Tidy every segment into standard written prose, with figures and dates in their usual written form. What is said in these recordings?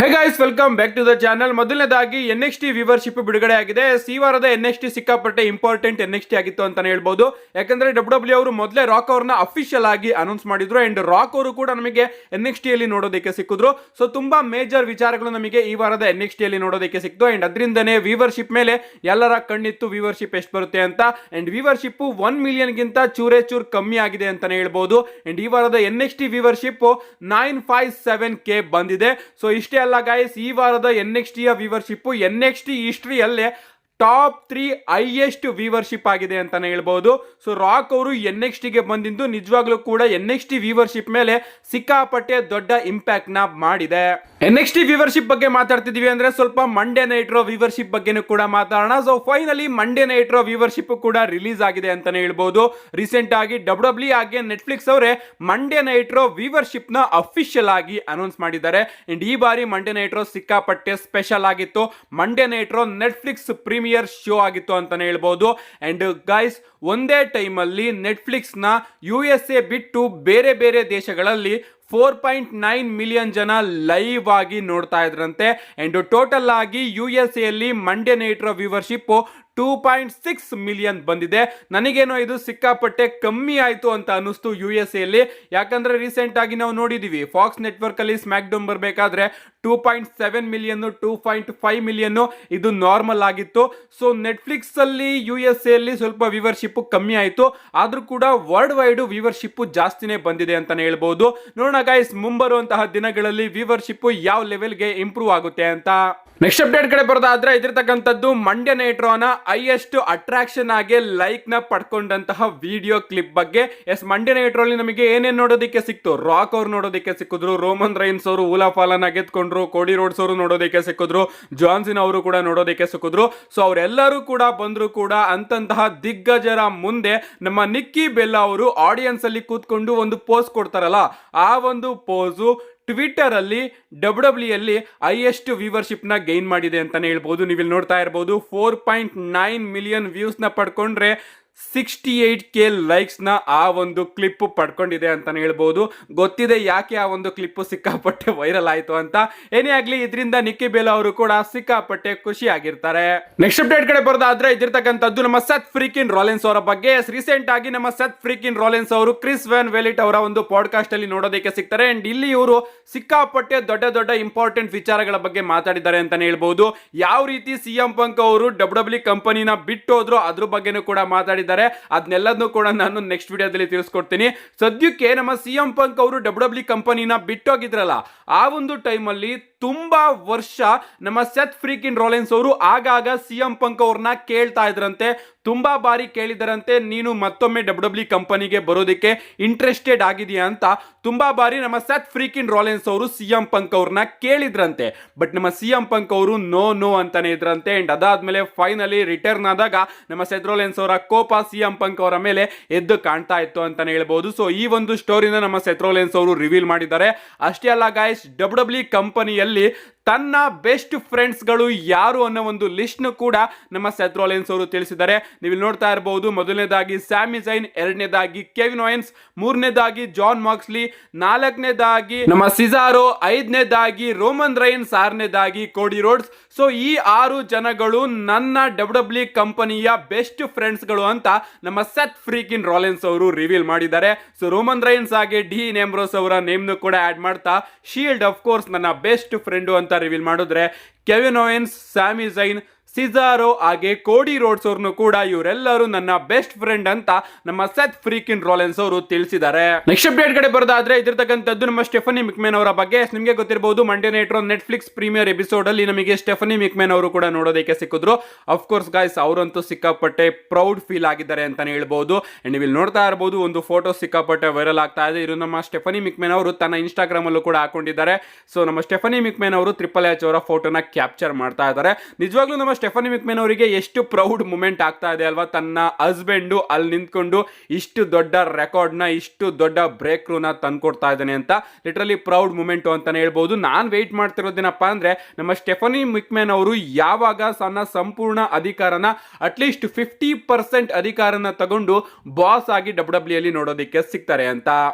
Hey guys, welcome back to the channel. ಮೊದಲನೇದಾಗಿ NXT viewership ಬಿಡುಗಡೆ ಆಗಿದೆ. ಈ ವಾರದ NXT ಸಿಕ್ಕಾಪಟ್ಟೆ ಇಂಪಾರ್ಟೆಂಟ್ NXT ಆಗಿತ್ತು ಅಂತಾನೆ ಹೇಳ್ಬೋದು. ಯಾಕಂದ್ರೆ WWE ಅವರು ಮೊದಲೇ ರಾಕ್ ಅವ್ರನ್ನ ಅಫಿಷಿಯಲ್ ಆಗಿ ಅನೌನ್ಸ್ ಮಾಡಿದ್ರು ಅಂಡ್ ರಾಕ್ ಅವರು ಕೂಡ ನಮಗೆ NXT ಅಲ್ಲಿ ನೋಡೋದಕ್ಕೆ ಸಿಕ್ಕಿದ್ರು. ಸೊ ತುಂಬಾ ಮೇಜರ್ ವಿಚಾರಗಳು ನಮಗೆ ಈ ವಾರದ NXT ಅಲ್ಲಿ ನೋಡೋದಕ್ಕೆ ಸಿಕ್ತು ಅಂಡ್ ಅದರಿಂದನೇ ವ್ಯೂವರ್ಶಿಪ್ ಮೇಲೆ ಎಲ್ಲರ ಕಣ್ಣಿತ್ತು ವ್ಯೂವರ್ಶಿಪ್ ಎಷ್ಟು ಬರುತ್ತೆ ಅಂತ. ಅಂಡ್ ವ್ಯೂವರ್ಶಿಪ್ 1 ಮಿಲಿಯನ್ ಗಿಂತ ಚೂರೇ ಚೂರ್ ಕಮ್ಮಿ ಆಗಿದೆ ಅಂತಾನೆ ಹೇಳ್ಬೋದು. ಅಂಡ್ ಈ ವಾರದ NXT ವ್ಯೂವರ್ಶಿಪ್ 957K ಬಂದಿದೆ. ಸೊ ಇಷ್ಟೇ ಅಲ್ಲ ಗೈಸ್, ಈ ವಾರದ NXT ಯ ವ್ಯೂವರ್ಶಿಪ್ NXT ಹಿಸ್ಟ್ರಿಯಲ್ಲೇ ಟಾಪ್ 3 ಹೈಯೆಸ್ಟ್ ವ್ಯೂವರ್ಶಿಪ್ ಆಗಿದೆ ಅಂತಾನೆ ಹೇಳ್ಬಹುದು. ಸೊ ರಾಕ್ ಅವರು NXT ಗೆ ಬಂದಿದ್ದು ನಿಜವಾಗ್ಲೂ ಕೂಡ NXT ವ್ಯೂವರ್ಶಿಪ್ ಮೇಲೆ ಸಿಕ್ಕಾಪಟ್ಟೆ ದೊಡ್ಡ ಇಂಪ್ಯಾಕ್ಟ್ ನ ಮಾಡಿದೆ. NXT ವ್ಯೂವರ್ಶಿಪ್ ಬಗ್ಗೆ ಮಾತಾಡ್ತಿದೀವಿ ಅಂದ್ರೆ ಸ್ವಲ್ಪ ಮಂಡೇ ನೈಟ್ ರೋ ವ್ಯೂವರ್ಶಿಪ್ ಬಗ್ಗೆನೂ ಕೂಡ ಮಾತಾಡೋಣ. So finally Monday night Raw viewership ಕೂಡ ರಿಲೀಸ್ ಆಗಿದೆ ಅಂತಾನೆ ಹೇಳ್ಬಹುದು. ರೀಸೆಂಟ್ ಆಗಿ WWE ಹಾಗೆ ನೆಟ್ಫ್ಲಿಕ್ಸ್ ಅವರೇ ಮಂಡೇ ನೈಟ್ ರೋ ವ್ಯೂವರ್ಶಿಪ್ ನ ಅಫಿಷಿಯಲ್ ಆಗಿ ಅನೌನ್ಸ್ ಮಾಡಿದ್ದಾರೆ. ಅಂಡ್ ಈ ಬಾರಿ ಮಂಡೇ ನೈಟ್ ರೋ ಸಿಕ್ಕಾಪಟ್ಟೆ ಸ್ಪೆಷಲ್ ಆಗಿತ್ತು. Monday night Raw Netflix premiere show ಆಗಿತ್ತು ಅಂತಾನೆ ಹೇಳ್ಬಹುದು. ಅಂಡ್ ಗೈಸ್, ಒಂದೇ ಟೈಮ್ ಅಲ್ಲಿ ನೆಟ್ಫ್ಲಿಕ್ಸ್ ನ USA ಬಿಟ್ಟು ಬೇರೆ ಬೇರೆ ದೇಶಗಳಲ್ಲಿ 4.9 ಮಿಲಿಯನ್ ಜನ ಲೈವ್ ಆಗಿ ನೋಡ್ತಾ ಇದ್ರಂತೆ. ಅಂಡ್ ಟೋಟಲ್ ಆಗಿ USA ಅಲ್ಲಿ Monday night Raw viewership 2.6 million ಬಂದಿದೆ. ನನಗೇನೋ ಇದು ಸಿಕ್ಕಾಪಟ್ಟೆ ಕಮ್ಮಿ ಆಯ್ತು ಅಂತ ಅನ್ನಿಸ್ತು USA ಅಲ್ಲಿ. ಯಾಕಂದ್ರೆ ರೀಸೆಂಟ್ ಆಗಿ ನಾವು ನೋಡಿದೀವಿ ಫಾಕ್ಸ್ ನೆಟ್ವರ್ಕ್ ಅಲ್ಲಿ ಸ್ಮ್ಯಾಕ್ ಡೌನ್ ಬರಬೇಕಾದ್ರೆ 2.7 ಮಿಲಿಯನ್ 2.5 ಮಿಲಿಯನ್ ಇದು ನಾರ್ಮಲ್ ಆಗಿತ್ತು. ಸೊ ನೆಟ್ಫ್ಲಿಕ್ಸ್ ಅಲ್ಲಿ USA ಅಲ್ಲಿ ಸ್ವಲ್ಪ ವ್ಯೂವರ್ಶಿಪ್ ಕಮ್ಮಿ ಆಯ್ತು, ಆದ್ರೂ ಕೂಡ ವರ್ಲ್ಡ್ ವೈಡ್ ವ್ಯೂವರ್ಶಿಪ್ ಜಾಸ್ತಿನೇ ಬಂದಿದೆ ಅಂತಾನೆ ಹೇಳ್ಬಹುದು. ನೋಡೋಣ ಗೈಸ್, ಮುಂಬರುವಂತಹ ದಿನಗಳಲ್ಲಿ ವ್ಯೂವರ್ಶಿಪ್ ಯಾವ ಲೆವೆಲ್ಗೆ ಇಂಪ್ರೂವ್ ಆಗುತ್ತೆ ಅಂತ. ನೆಕ್ಸ್ಟ್ ಅಪ್ಡೇಟ್ ಕಡೆ ಬರೋದಾದ್ರೆ ಇದಿರ್ತಕ್ಕಂಥದ್ದು ಮಂಡೇ ನೈಟ್ ರೋನ ಹೈಯೆಸ್ಟ್ ಅಟ್ರಾಕ್ಷನ್ ಆಗಿ ಲೈಕ್ ನ ಪಡ್ಕೊಂಡಂತಹ ವಿಡಿಯೋ ಕ್ಲಿಪ್ ಬಗ್ಗೆ. ಎಸ್, ಮಂಡೇ ನೈಟ್ ರೋಲಿ ನಮಗೆ ಏನೇನ್ ನೋಡೋದಕ್ಕೆ ಸಿಕ್ತು? ರಾಕ್ ಅವ್ರು ನೋಡೋದಕ್ಕೆ ಸಿಕ್ಕಿದ್ರು, ರೋಮನ್ ರೈನ್ಸ್ ಅವರು ಉಲಾಫ್ ಅಲನ್ನ ಗೆದ್ಕೊಂಡ್ರು, ಕೋಡಿ ರೋಡ್ಸ್ ಅವರು ನೋಡೋದಕ್ಕೆ ಸಿಕ್ಕಿದ್ರು, ಜಾನ್ಸಿನ್ ಅವರು ಕೂಡ ನೋಡೋದಕ್ಕೆ ಸಿಕ್ಕಿದ್ರು. ಸೊ ಅವರೆಲ್ಲರೂ ಕೂಡ ಬಂದ್ರು ಕೂಡ ಅಂತಹ ದಿಗ್ಗಜರ ಮುಂದೆ ನಮ್ಮ ನಿಕ್ಕಿ ಬೆಲ್ಲಾ ಅವರು ಆಡಿಯನ್ಸ್ ಅಲ್ಲಿ ಕೂತ್ಕೊಂಡು ಒಂದು ಪೋಸ್ ಕೊಡ್ತಾರಲ್ಲ, ಆ ಒಂದು ಪೋಸು ಟ್ವಿಟರ್ ಅಲ್ಲಿ WWE ಅಲ್ಲಿ ಹೈಯೆಸ್ಟ್ ವ್ಯೂವರ್ಶಿಪ್ ನ ಗೈನ್ ಮಾಡಿದೆ ಅಂತಾನೆ ಹೇಳ್ಬಹುದು. ನೀವು ಇಲ್ಲಿ ನೋಡ್ತಾ ಇರಬಹುದು 4.9 ಮಿಲಿಯನ್ ವ್ಯೂಸ್ ನ ಪಡ್ಕೊಂಡ್ರೆ 68K ಲೈಕ್ಸ್ ನ ಆ ಒಂದು ಕ್ಲಿಪ್ ಪಡ್ಕೊಂಡಿದೆ ಅಂತಾನೆ ಹೇಳ್ಬಹುದು. ಗೊತ್ತಿದೆ ಯಾಕೆ ಆ ಒಂದು ಕ್ಲಿಪ್ ಸಿಕ್ಕಾಪಟ್ಟೆ ವೈರಲ್ ಆಯ್ತು ಅಂತ. ಏನೇ ಆಗ್ಲಿ, ಇದರಿಂದ ನಿಕ್ಕಿ ಬೆಲ್ಲಾ ಅವರು ಕೂಡ ಸಿಕ್ಕಾಪಟ್ಟೆ ಖುಷಿ ಆಗಿರ್ತಾರೆ. ನೆಕ್ಸ್ಟ್ ಅಪ್ಡೇಟ್ ಕಡೆ ಬರೋದಾದ್ರೆ ಇದಿರ್ತಕ್ಕಂಥದ್ದು ನಮ್ಮ ಸೆತ್ ಫ್ರೀಕಿನ್ ರಾಲಿನ್ಸ್ ಅವರ ಬಗ್ಗೆ. ರೀಸೆಂಟ್ ಆಗಿ ನಮ್ಮ ಸೆತ್ ಫ್ರೀಕಿನ್ ರಾಲಿನ್ಸ್ ಅವರು ಕ್ರಿಸ್ ವ್ಯಾನ್ ವೆಲಿಟ್ ಅವರ ಒಂದು ಪಾಡ್ಕಾಸ್ಟ್ ಅಲ್ಲಿ ನೋಡೋದಕ್ಕೆ ಸಿಗ್ತಾರೆ. ಅಂಡ್ ಇಲ್ಲಿ ಇವರು ಸಿಕ್ಕಾಪಟ್ಟೆ ದೊಡ್ಡ ದೊಡ್ಡ ಇಂಪಾರ್ಟೆಂಟ್ ವಿಚಾರಗಳ ಬಗ್ಗೆ ಮಾತಾಡಿದ್ದಾರೆ ಅಂತಾನೆ ಹೇಳ್ಬಹುದು. ಯಾವ ರೀತಿ CM ಪಂಕ್ ಅವರು WWE ಕಂಪನಿನ ಬಿಟ್ಟು ಹೋದ್ರು ಅದ್ರ ಬಗ್ಗೆನೂ ಕೂಡ ಮಾತಾಡಿದ್ದಾರೆ. ಅದನ್ನೆಲ್ಲದನ್ನು ಕೂಡ ನಾನು ನೆಕ್ಸ್ಟ್ ವಿಡಿಯೋದಲ್ಲಿ ತಿಳಿಸ್ಕೊಡ್ತೀನಿ. ಸದ್ಯಕ್ಕೆ ನಮ್ಮ CM ಪಂಕ್ ಅವರು WWE ಕಂಪನಿನ ಬಿಟ್ಟೋಗಿದ್ರಲ್ಲ, ಆ ಒಂದು ಟೈಮ್ ಅಲ್ಲಿ ತುಂಬಾ ವರ್ಷ ನಮ್ಮ ಸೆತ್ ಫ್ರೀಕಿನ್ ರಾಲಿನ್ಸ್ ಅವರು ಆಗಾಗ CM ಪಂಕ್ ಅವ್ರನ್ನ ಕೇಳ್ತಾ ಇದ್ರಂತೆ, ತುಂಬಾ ಬಾರಿ ಕೇಳಿದರಂತೆ, ನೀನು ಮತ್ತೊಮ್ಮೆ WWE ಕಂಪನಿಗೆ ಬರೋದಕ್ಕೆ ಇಂಟ್ರೆಸ್ಟೆಡ್ ಆಗಿದೆಯಾ ಅಂತ ತುಂಬಾ ಬಾರಿ ನಮ್ಮ ಸೆತ್ ಫ್ರೀಕಿನ್ ರಾಲಿನ್ಸ್ ಅವರು CM ಪಂಕ್ ಅವ್ರನ್ನ ಕೇಳಿದ್ರಂತೆ. ಬಟ್ ನಮ್ಮ CM ಪಂಕ್ ಅವರು ನೋ ಅಂತಾನೆ ಇದ್ರಂತೆ. ಅಂಡ್ ಅದಾದ್ಮೇಲೆ ಫೈನಲಿ ರಿಟರ್ನ್ ಆದಾಗ ನಮ್ಮ ಸೆತ್ ರಾಲಿನ್ಸ್ ಅವರ ಕೋಪ CM ಪಂಕ್ ಅವರ ಮೇಲೆ ಎದ್ದು ಕಾಣ್ತಾ ಇತ್ತು ಅಂತಾನೆ ಹೇಳ್ಬಹುದು. ಸೊ ಈ ಒಂದು ಸ್ಟೋರಿನ ನಮ್ಮ ಸೆತ್ ರಾಲಿನ್ಸ್ ಅವರು ರಿವೀಲ್ ಮಾಡಿದ್ದಾರೆ. ಅಷ್ಟೇ ಅಲ್ಲ ಗೈಸ್, WWE ಕಂಪನಿಯಲ್ಲಿ ತನ್ನ ಬೆಸ್ಟ್ ಫ್ರೆಂಡ್ಸ್ ಗಳು ಯಾರು ಅನ್ನೋ ಒಂದು ಲಿಸ್ಟ್ ಕೂಡ ನಮ್ಮ ಸೆತ್ ರಾಲಿನ್ಸ್ ಅವರು ತಿಳಿಸಿದ್ದಾರೆ. ನೀವು ನೋಡ್ತಾ ಇರಬಹುದು, ಮೊದಲನೇದಾಗಿ ಸ್ಯಾಮಿ ಝೈನ್, ಎರಡನೇದಾಗಿ ಕೆವಿನ್ ಓಯನ್ಸ್, ಮೂರನೇದಾಗಿ ಜಾನ್ ಮಾಕ್ಸ್ಲಿ, ನಾಲ್ಕನೇದಾಗಿ ನಮ್ಮ ಸಿಜಾರೋ, ಐದನೇದಾಗಿ ರೋಮನ್ ರೈನ್ಸ್, ಆರನೇದಾಗಿ ಕೋಡಿ ರೋಡ್ಸ್. ಸೊ ಈ 6 ಜನಗಳು ನನ್ನ WWE ಕಂಪನಿಯ ಬೆಸ್ಟ್ ಫ್ರೆಂಡ್ಸ್ ಗಳು ಅಂತ ನಮ್ಮ ಸೆತ್ ಫ್ರೀಕಿನ್ ರಾಲಿನ್ಸ್ ಅವರು ರಿವೀಲ್ ಮಾಡಿದ್ದಾರೆ. ಸೊ ರೋಮನ್ ರೈನ್ಸ್ ಹಾಗೆ ಡೀನ್ ಆಂಬ್ರೋಸ್ ಅವರ ನೇಮ್ನು ಕೂಡ ಆಡ್ ಮಾಡ್ತಾ ಶೀಲ್ಡ್ ಆಫ್ ಕೋರ್ಸ್ ನನ್ನ ಬೆಸ್ಟ್ ಫ್ರೆಂಡು ಅಂತ ರಿವೀಲ್ ಮಾಡಿದ್ರೆ, ಕೆವಿನ್ ಓಯನ್ಸ್, ಸ್ಯಾಮಿ ಝೈನ್, ಸಿಜಾರೋ ಹಾಗೆ ಕೋಡಿ ರೋಡ್ಸ್ ಅವ್ರನ್ನು ಕೂಡ ಇವರೆಲ್ಲರೂ ನನ್ನ ಬೆಸ್ಟ್ ಫ್ರೆಂಡ್ ಅಂತ ನಮ್ಮ ಸೆತ್ ಫ್ರೀಕಿನ್ ರಾಲಿನ್ಸ್ ಅವರು ತಿಳಿಸಿದ್ದಾರೆ. ನೆಕ್ಸ್ಟ್ ಅಪ್ಡೇಟ್ ಕಡೆ ಬರೋದಾದ್ರೆ ಇದಿರ್ತಕ್ಕಂಥದ್ದು ನಮ್ಮ ಸ್ಟೆಫನಿ ಮಿಕ್ಮೆನ್ ಅವರ ಬಗ್ಗೆ. ನಿಮಗೆ ಗೊತ್ತಿರಬಹುದು, Monday night Raw Netflix premiere episode ಅಲ್ಲಿ ನಮಗೆ ಸ್ಟೆಫನಿ ಮಿಕ್ಮೆನ್ ಅವರು ಕೂಡ ನೋಡೋದಕ್ಕೆ ಸಿಕ್ಕಿದ್ರು. ಅಫ್ ಕೋರ್ಸ್ ಗೈಸ್, ಅವರಂತೂ ಸಿಕ್ಕಾಪಟ್ಟೆ ಪ್ರೌಡ್ ಫೀಲ್ ಆಗಿದ್ದಾರೆ ಅಂತಾನೆ ಹೇಳ್ಬಹುದು. ನೀವು ಇಲ್ಲಿ ನೋಡ್ತಾ ಇರಬಹುದು, ಒಂದು ಫೋಟೋ ಸಿಕ್ಕಾಪಟ್ಟೆ ವೈರಲ್ ಆಗ್ತಾ ಇದೆ. ಇದು ನಮ್ಮ ಸ್ಟೆಫನಿ ಮಿಕ್ಮೆನ್ ಅವರು ತನ್ನ ಇನ್ಸ್ಟಾಗ್ರಾಮ್ ಅಲ್ಲೂ ಕೂಡ ಹಾಕೊಂಡಿದ್ದಾರೆ. ಸೊ ನಮ್ಮ ಸ್ಟೆಫನಿ ಮಿಕ್ಮೆನ್ ಅವರು ಟ್ರಿಪಲ್ ಎಚ್ ಅವರ ಫೋಟೋನ ಕ್ಯಾಪ್ಚರ್ ಮಾಡ್ತಾ ಇದ್ದಾರೆ. ನಿಜವಾಗ್ಲೂ ನಮ್ಮ ಸ್ಟೆಫನಿ ಮೆಕ್ಮೆನ್ ಅವರಿಗೆ ಎಷ್ಟು ಪ್ರೌಡ್ ಮೂಮೆಂಟ್ ಆಗ್ತಾ ಇದೆ ಅಲ್ವಾ, ತನ್ನ ಹಸ್ಬೆಂಡು ಅಲ್ಲಿ ನಿಂತ್ಕೊಂಡು ಇಷ್ಟು ದೊಡ್ಡ ರೆಕಾರ್ಡ್ನ, ಇಷ್ಟು ದೊಡ್ಡ ಬ್ರೇಕ್ ಥ್ರೂನ ತಂದ್ಕೊಡ್ತಾ ಇದ್ದಾನೆ ಅಂತ. ಲಿಟ್ರಲಿ ಪ್ರೌಡ್ ಮೂಮೆಂಟ್ ಅಂತಾನೆ ಹೇಳ್ಬೋದು. ನಾನು ವೆಯ್ಟ್ ಮಾಡ್ತಿರೋದೇನಪ್ಪ ಅಂದ್ರೆ ನಮ್ಮ ಸ್ಟೆಫನಿ ಮೆಕ್ಮೆನ್ ಅವರು ಯಾವಾಗ ತನ್ನ ಸಂಪೂರ್ಣ ಅಧಿಕಾರನ ಅಟ್ಲೀಸ್ಟ್ 50% ಅಧಿಕಾರನ ತಗೊಂಡು ಬಾಸ್ ಆಗಿ ಡಬ್ಲ್ಯೂ ಅಲ್ಲಿ ನೋಡೋದಕ್ಕೆ ಸಿಗ್ತಾರೆ ಅಂತ.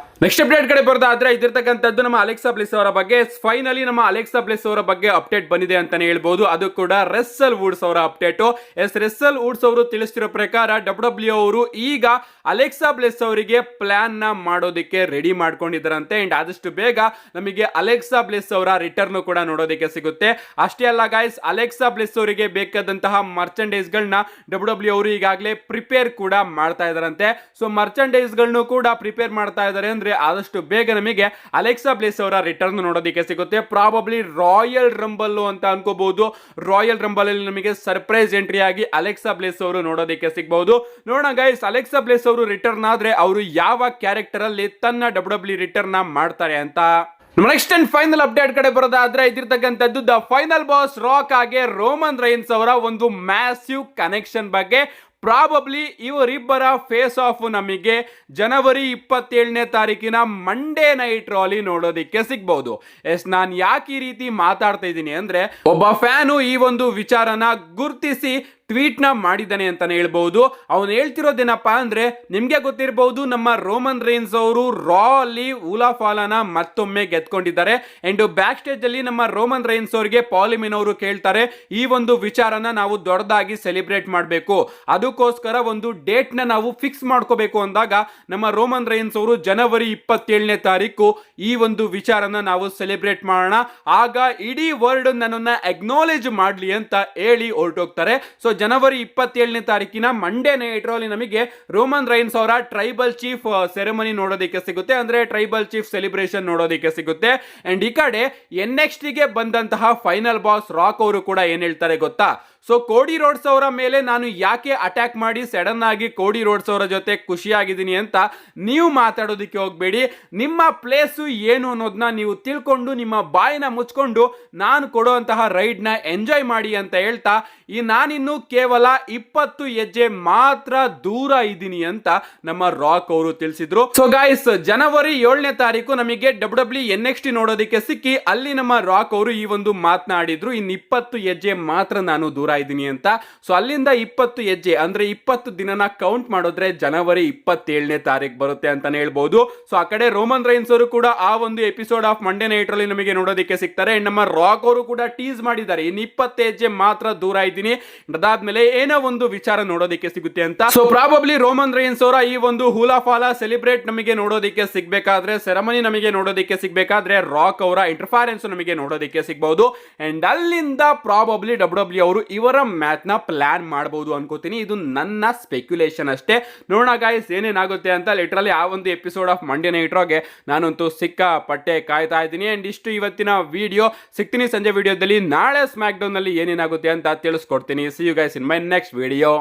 ನೆಕ್ಸ್ಟ್ ಅಪ್ಡೇಟ್ ಕಡೆ ಬರೋದಾದ್ರೆ ಇದಿರ್ತಕ್ಕಂಥದ್ದು ನಮ್ಮ ಅಲೆಕ್ಸಾ ಬ್ಲಿಸ್ ಅವರ ಬಗ್ಗೆ. ಫೈನಲಿ ನಮ್ಮ ಅಲೆಕ್ಸಾ ಬ್ಲಿಸ್ ಅವರ ಬಗ್ಗೆ ಅಪ್ಡೇಟ್ ಬಂದಿದೆ ಅಂತಾನೆ ಹೇಳ್ಬೋದು. ಅದು ಕೂಡ ರಸ್ಸೆಲ್ ವುಡ್ಸ್ ಅವರ ಅಪ್ಡೇಟ್. ರಸ್ಸೆಲ್ ವುಡ್ಸ್ ಅವರು ತಿಳಿಸ್ತಿರೋ ಪ್ರಕಾರ ಡಬ್ಲ್ಯೂ ಅವರು ಈಗ ಅಲೆಕ್ಸಾ ಬ್ಲಿಸ್ ಅವರಿಗೆ ಪ್ಲಾನ್ ನ ಮಾಡೋದಕ್ಕೆ ರೆಡಿ ಮಾಡ್ಕೊಂಡಿದ್ದಾರಂತೆ. ಅಂಡ್ ಆದಷ್ಟು ಬೇಗ ನಮಗೆ ಅಲೆಕ್ಸಾ ಬ್ಲಿಸ್ ಅವರ ರಿಟರ್ನ್ ಕೂಡ ನೋಡೋದಕ್ಕೆ ಸಿಗುತ್ತೆ. ಅಷ್ಟೇ ಅಲ್ಲ ಗೈಸ್, ಅಲೆಕ್ಸಾ ಬ್ಲಿಸ್ ಅವರಿಗೆ ಬೇಕಾದಂತಹ ಮರ್ಚಂಡೈಸ್ ಗಳನ್ನ ಡಬ್ಲ್ಯೂ ಅವರು ಈಗಾಗಲೇ ಪ್ರಿಪೇರ್ ಕೂಡ ಮಾಡ್ತಾ ಇದಾರಂತೆ. ಸೊ ಮರ್ಚಂಡೈಸ್ ಗಳನ್ನು ಕೂಡ ಪ್ರಿಪೇರ್ ಮಾಡ್ತಾ ಇದ್ದಾರೆ ಅಂದ್ರೆ ಆದಷ್ಟು ಬೇಗ ನಮಗೆ ಅಲೆಕ್ಸಾ ಬ್ಲಿಸ್ ಅವರ ರಿಟರ್ನ್ ನೋಡೋದಕ್ಕೆ ಸಿಗುತ್ತೆ. ಪ್ರಾಬಬ್ಲಿ ರಾಯಲ್ ರಂಬಲ್ ಅಂತ ಅನ್ಕೋಬಹುದು. ರಾಯಲ್ ರಂಬಲ್ ಅಲ್ಲಿ ನಮಗೆ ಸರ್ಪ್ರೈಸ್ ಎಂಟ್ರಿ ಆಗಿ ಅಲೆಕ್ಸಾ ಬ್ಲಿಸ್ ಅವರು ನೋಡೋದಕ್ಕೆ ಸಿಗಬಹುದು. ನೋಡೋಣ ಗೈಸ್, ಅಲೆಕ್ಸಾ ಬ್ಲಿಸ್ ಅವರು ರಿಟರ್ನ್ ಆದ್ರೆ ಅವರು ಯಾವ ಕ್ಯಾರೆಕ್ಟರ್ ಅಲ್ಲಿ ತನ್ನ ಡಬ್ಲ್ಯೂ ರಿಟರ್ನ್ ಮಾಡ್ತಾರೆ ಅಂತ. ನೆಕ್ಸ್ಟ್ ಅಂಡ್ ಫೈನಲ್ ಅಪ್ಡೇಟ್ ಕಡೆ ಬರೋದಾದ್ರೆ ಇದಿರ್ತಕ್ಕಂಥದ್ದು ದ ಫೈನಲ್ ಬಾಸ್ ರಾಕ್ ಹಾಗೆ ರೋಮನ್ ರೈನ್ಸ್ ಅವರ ಒಂದು ಮ್ಯಾಸಿವ್ ಕನೆಕ್ಷನ್ ಬಗ್ಗೆ. ಪ್ರಾಬಬ್ಲಿ ಇವರಿಬ್ಬರ ಫೇಸ್ ಆಫ್ ನಮಗೆ ಜನವರಿ 27ನೇ ತಾರೀಕಿನ ಮಂಡೇ ನೈಟ್ ರಾಲಿ ನೋಡೋದಿಕ್ಕೆ ಸಿಗ್ಬಹುದು. ಎಸ್, ನಾನು ಯಾಕೆ ಈ ರೀತಿ ಮಾತಾಡ್ತಾ ಇದ್ದೀನಿ ಅಂದ್ರೆ, ಒಬ್ಬ ಫ್ಯಾನು ಈ ಒಂದು ವಿಚಾರನ ಗುರ್ತಿಸಿ ಟ್ವೀಟ್ ನ ಮಾಡಿದ್ದಾನೆ ಅಂತಾನೆ ಹೇಳ್ಬಹುದು. ಅವನು ಹೇಳ್ತಿರೋದೇನಪ್ಪಾ ಅಂದ್ರೆ, ನಿಮ್ಗೆ ಗೊತ್ತಿರಬಹುದು ನಮ್ಮ ರೋಮನ್ ರೈನ್ಸ್ ಅವರು ರಾ ಅಲ್ಲಿ ಉಲಾಫಾಲನ ಮತ್ತೊಮ್ಮೆ ಗೆದ್ಕೊಂಡಿದ್ದಾರೆ. ಅಂಡ್ ಬ್ಯಾಕ್ ಸ್ಟೇಜ್ ಅಲ್ಲಿ ನಮ್ಮ ರೋಮನ್ ರೈನ್ಸ್ ಅವರಿಗೆ ಪಾಲಿಮಿನ್ ಅವರು ಕೇಳ್ತಾರೆ, ಈ ಒಂದು ವಿಚಾರನ ನಾವು ದೊಡ್ಡದಾಗಿ ಸೆಲೆಬ್ರೇಟ್ ಮಾಡಬೇಕು, ಅದಕ್ಕೋಸ್ಕರ ಒಂದು ಡೇಟ್ ನ ನಾವು ಫಿಕ್ಸ್ ಮಾಡ್ಕೋಬೇಕು ಅಂದಾಗ ನಮ್ಮ ರೋಮನ್ ರೈನ್ಸ್ ಅವರು ಜನವರಿ 27ನೇ ತಾರೀಕು ಈ ಒಂದು ವಿಚಾರನ ನಾವು ಸೆಲೆಬ್ರೇಟ್ ಮಾಡೋಣ, ಆಗ ಇಡೀ ವರ್ಲ್ಡ್ ನನ್ನನ್ನ ಅಕ್ನಾಲೇಜ್ ಮಾಡ್ಲಿ ಅಂತ ಹೇಳಿ ಹೊರಟೋಗ್ತಾರೆ. ಸೊ ಜನವರಿ 27ನೇ ತಾರೀಕಿನ ಮಂಡೇ ನೈಟ್ ರಲ್ಲಿ ನಮಗೆ ರೋಮನ್ ರೈನ್ಸ್ ಅವರ ಟ್ರೈಬಲ್ ಚೀಫ್ ಸೆರೆಮನಿ ನೋಡೋದಕ್ಕೆ ಸಿಗುತ್ತೆ, ಅಂದ್ರೆ ಟ್ರೈಬಲ್ ಚೀಫ್ ಸೆಲೆಬ್ರೇಷನ್ ನೋಡೋದಕ್ಕೆ ಸಿಗುತ್ತೆ. ಅಂಡ್ ಈ ಕಡೆ NXT ಗೆ ಬಂದಂತಹ ಫೈನಲ್ ಬಾಸ್ ರಾಕ್ ಅವರು ಕೂಡ ಏನ್ ಹೇಳ್ತಾರೆ ಗೊತ್ತಾ? ಸೊ ಕೋಡಿ ರೋಡ್ಸ್ ಅವರ ಮೇಲೆ ನಾನು ಯಾಕೆ ಅಟ್ಯಾಕ್ ಮಾಡಿ ಸಡನ್ ಆಗಿ ಕೋಡಿ ರೋಡ್ಸ್ ಅವರ ಜೊತೆ ಖುಷಿಯಾಗಿದ್ದೀನಿ ಅಂತ ನೀವು ಮಾತಾಡೋದಕ್ಕೆ ಹೋಗ್ಬೇಡಿ. ನಿಮ್ಮ ಪ್ಲೇಸು ಏನು ಅನ್ನೋದನ್ನ ನೀವು ತಿಳ್ಕೊಂಡು ನಿಮ್ಮ ಬಾಯಿನ ಮುಚ್ಕೊಂಡು ನಾನು ಕೊಡುವಂತಹ ರೈಡ್ ನ ಎಂಜಾಯ್ ಮಾಡಿ ಅಂತ ಹೇಳ್ತಾ, ನಾನಿನ್ನು ಕೇವಲ 20 ಹೆಜ್ಜೆ ಮಾತ್ರ ದೂರ ಇದ್ದೀನಿ ಅಂತ ನಮ್ಮ ರಾಕ್ ಅವರು ತಿಳಿಸಿದ್ರು. ಸೊ ಗೈಸ್, ಜನವರಿ 7ನೇ ತಾರೀಕು ನಮಗೆ ಡಬ್ಲ್ಯೂ NXT ನೋಡೋದಕ್ಕೆ ಸಿಕ್ಕಿ ಅಲ್ಲಿ ನಮ್ಮ ರಾಕ್ ಅವರು ಈ ಒಂದು ಮಾತನಾಡಿದ್ರು, ಇನ್ನು 20 ಹೆಜ್ಜೆ ಮಾತ್ರ ನಾನು ದೂರ ಇದ್ದೀನಿ ಅಂತ. ಸೊ ಅಲ್ಲಿಂದ 20 ಹೆಜ್ಜೆ ಅಂದ್ರೆ 20 ದಿನನ ಕೌಂಟ್ ಮಾಡಿದ್ರೆ ಜನವರಿ 27ನೇ ತಾರೀಕು ಬರುತ್ತೆ ಅಂತಾನೆ ಹೇಳ್ಬಹುದು. ಸೊ ಆ ಕಡೆ ರೋಮನ್ ರೈನ್ಸ್ ಅವರು ಕೂಡ ಆ ಒಂದು ಎಪಿಸೋಡ್ ಆಫ್ ಮಂಡೇ ನೈಟ್ ರಲ್ಲಿ ನಮಗೆ ನೋಡೋದಕ್ಕೆ ಸಿಗ್ತಾರೆ. ನಮ್ಮ ರಾಕ್ ಅವರು ಕೂಡ ಟೀಸ್ ಮಾಡಿದ್ದಾರೆ, ಇನ್ನು 20 ಹೆಜ್ಜೆ ಮಾತ್ರ ದೂರ ಇದ್ದೀನಿ, ಅದಾದ್ಮೇಲೆ ಏನೋ ಒಂದು ವಿಚಾರ ನೋಡೋದಕ್ಕೆ ಸಿಗುತ್ತೆ ಅಂತ. ಸೊ ಪ್ರಾಬಬ್ಲಿ ರೋಮನ್ ರೈನ್ಸ್ ಅವರ ಈ ಒಂದು ಹುಲಾಫಾಲ ಸೆಲೆಬ್ರೇಟ್ ನಮಗೆ ನೋಡೋದಕ್ಕೆ ಸಿಗ್ಬೇಕಾದ್ರೆ, ಸೆರೆಮನಿ ನಮಗೆ ನೋಡೋದಕ್ಕೆ ಸಿಗ್ಬೇಕಾದ್ರೆ ರಾಕ್ ಅವರ ಇಂಟರ್ಫರೆನ್ಸ್ ನಮಗೆ ನೋಡೋದಕ್ಕೆ ಸಿಗಬಹುದು. ಅಂಡ್ ಅಲ್ಲಿಂದ ಪ್ರಾಬಬ್ಲಿ ಡಬ್ಲ್ಯೂ ಅವರು ಇವರ ಮ್ಯಾಚ್ ನ ಪ್ಲಾನ್ ಮಾಡಬಹುದು ಅನ್ಕೋತೀನಿ. ಇದು ನನ್ನ ಸ್ಪೆಕ್ಯುಲೇಷನ್ ಅಷ್ಟೇ. ನೋಡೋಣ ಗಾಯ್ಸ್ ಏನೇನಾಗುತ್ತೆ ಅಂತ. ಲಿಟ್ರಲಿ ಆ ಒಂದು ಎಪಿಸೋಡ್ ಆಫ್ ಮಂಡೇ ನೈಟ್ ರೋಗೆ ನಾನಂತೂ ಸಿಕ್ಕಾಪಟ್ಟೆ ಕಾಯ್ತಾ ಇದ್ದೀನಿ. ಅಂಡ್ ಇಷ್ಟು ಇವತ್ತಿನ ವಿಡಿಯೋ. ಸಿಗ್ತೀನಿ ಸಂಜೆ ವಿಡಿಯೋದಲ್ಲಿ. ನಾಳೆ ಸ್ಮ್ಯಾಕ್ ಡೌನ್ ನಲ್ಲಿ ಏನೇನಾಗುತ್ತೆ ಅಂತ ತಿಳಿಸ್ಕೊಡ್ತೀನಿ. See you guys in my next video.